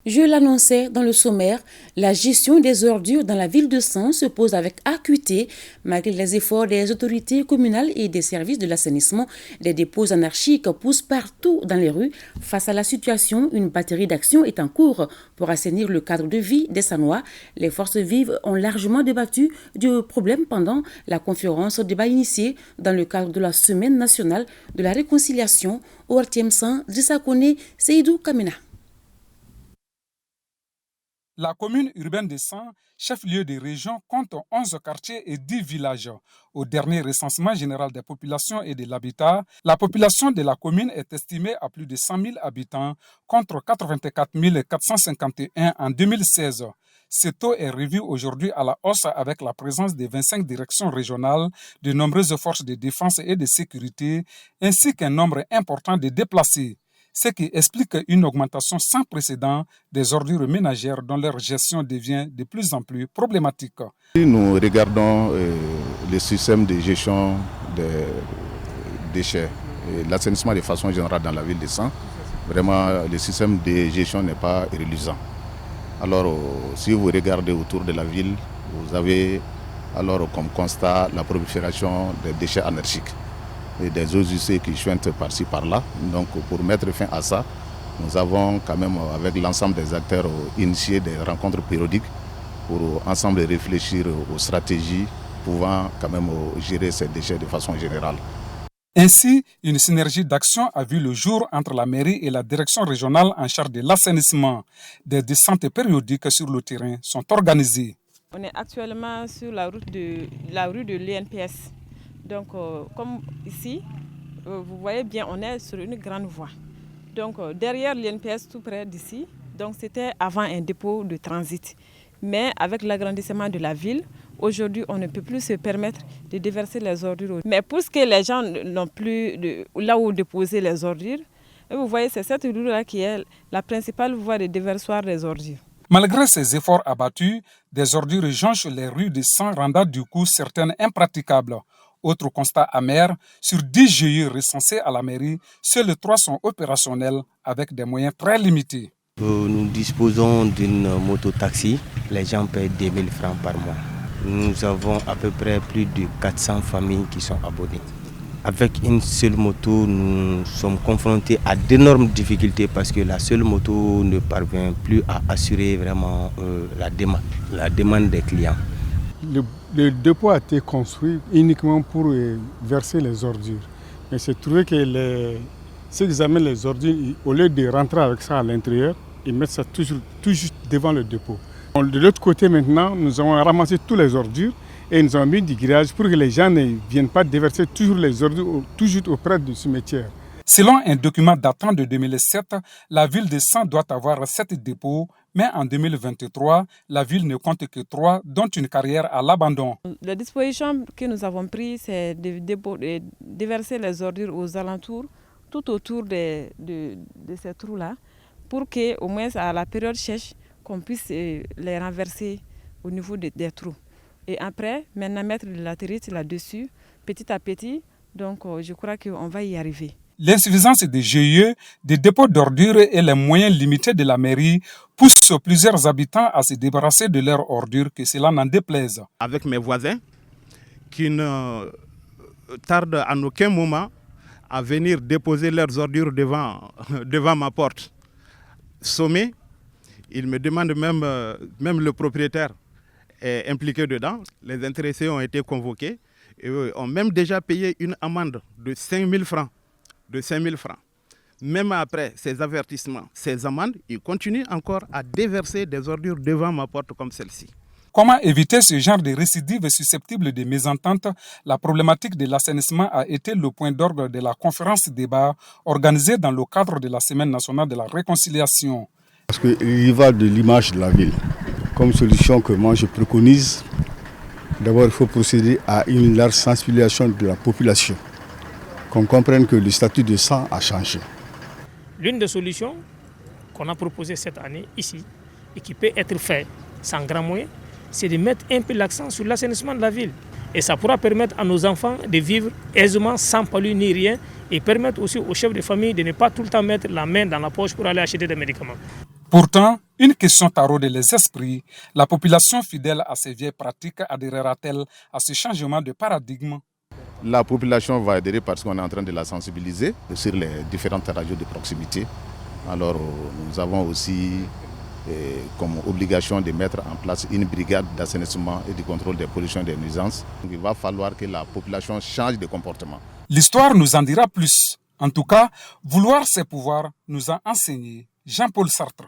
Je l'annonçais dans le sommaire, la gestion des ordures dans la ville de Sens se pose avec acuité malgré les efforts des autorités communales et des services de l'assainissement. Des dépôts anarchiques poussent partout dans les rues. Face à la situation, une batterie d'actions est en cours pour assainir le cadre de vie des Sanois. Les forces vives ont largement débattu du problème pendant la conférence débat initiée dans le cadre de la Semaine nationale de la réconciliation au Artiemsan Dissakone Seydou Kamina. La commune urbaine de Sens, chef-lieu de région, compte 11 quartiers et 10 villages. Au dernier recensement général des populations et de l'habitat, la population de la commune est estimée à plus de 100 000 habitants contre 84 451 en 2016. Ce taux est revu aujourd'hui à la hausse avec la présence de 25 directions régionales, de nombreuses forces de défense et de sécurité, ainsi qu'un nombre important de déplacés. Ce qui explique une augmentation sans précédent des ordures ménagères dont leur gestion devient de plus en plus problématique. Nous regardons le système de gestion des déchets et l'assainissement de façon générale dans la ville de Sens. Vraiment, le système de gestion n'est pas reluisant. Alors, si vous regardez autour de la ville, vous avez alors comme constat la prolifération des déchets anarchiques et des eaux usées qui chuintent par-ci par-là. Donc pour mettre fin à ça, nous avons quand même avec l'ensemble des acteurs initié des rencontres périodiques pour ensemble réfléchir aux stratégies pouvant quand même gérer ces déchets de façon générale. Ainsi, une synergie d'action a vu le jour entre la mairie et la direction régionale en charge de l'assainissement. Des descentes périodiques sur le terrain sont organisées. On est actuellement sur la rue de l'INPS. Donc, comme ici, vous voyez bien, on est sur une grande voie. Donc, derrière l'INPS, tout près d'ici, donc c'était avant un dépôt de transit. Mais avec l'agrandissement de la ville, aujourd'hui, on ne peut plus se permettre de déverser les ordures. Mais pour ce que les gens n'ont plus là où déposer les ordures, et vous voyez, c'est cette rue-là qui est la principale voie de déversoir des ordures. Malgré ces efforts abattus, des ordures jonchent les rues de Sens, rendant du coup certaines impraticables. Autre constat amer, sur 10 GIE recensés à la mairie, seuls 3 sont opérationnels avec des moyens très limités. Nous disposons d'une moto-taxi, les gens payent 2 000 francs par mois. Nous avons à peu près plus de 400 familles qui sont abonnées. Avec une seule moto, nous sommes confrontés à d'énormes difficultés parce que la seule moto ne parvient plus à assurer vraiment la demande des clients. Le dépôt a été construit uniquement pour verser les ordures. Mais c'est trouvé que ceux qui amènent les ordures, au lieu de rentrer avec ça à l'intérieur, ils mettent ça tout juste devant le dépôt. De l'autre côté maintenant, nous avons ramassé toutes les ordures et nous avons mis du grillage pour que les gens ne viennent pas déverser toujours les ordures toujours auprès du cimetière. Selon un document datant de 2007, la ville de Sens doit avoir 7 dépôts, mais en 2023, la ville ne compte que 3, dont une carrière à l'abandon. La disposition que nous avons prise, c'est de déverser les ordures aux alentours, tout autour de ces trous-là, pour qu'au moins à la période sèche, qu'on puisse les renverser au niveau des trous. Et après, maintenant mettre de la terrine là-dessus, petit à petit, donc je crois qu'on va y arriver. L'insuffisance des GIE, des dépôts d'ordures et les moyens limités de la mairie poussent plusieurs habitants à se débarrasser de leurs ordures, que cela n'en déplaise. Avec mes voisins, qui ne tardent en aucun moment à venir déposer leurs ordures devant ma porte. Sommé, ils me demandent même le propriétaire est impliqué dedans. Les intéressés ont été convoqués et ont même déjà payé une amende de 5 000 francs. Même après ces avertissements, ces amendes, ils continuent encore à déverser des ordures devant ma porte comme celle-ci. Comment éviter ce genre de récidive susceptible de mésentente? La problématique de l'assainissement a été le point d'ordre de la conférence débat organisée dans le cadre de la Semaine nationale de la réconciliation. Parce qu'il va de l'image de la ville. Comme solution que moi je préconise, d'abord il faut procéder à une large sensibilisation de la population. Qu'on comprenne que le statut de Sens a changé. L'une des solutions qu'on a proposées cette année ici et qui peut être faite sans grand moyen, c'est de mettre un peu l'accent sur l'assainissement de la ville. Et ça pourra permettre à nos enfants de vivre aisément sans palu ni rien et permettre aussi aux chefs de famille de ne pas tout le temps mettre la main dans la poche pour aller acheter des médicaments. Pourtant, une question taraude les esprits. La population fidèle à ces vieilles pratiques adhérera-t-elle à ce changement de paradigme? La population va adhérer parce qu'on est en train de la sensibiliser sur les différentes radios de proximité. Alors nous avons aussi comme obligation de mettre en place une brigade d'assainissement et de contrôle des pollutions et des nuisances. Donc, il va falloir que la population change de comportement. L'histoire nous en dira plus. En tout cas, vouloir ses pouvoirs nous a enseigné Jean-Paul Sartre.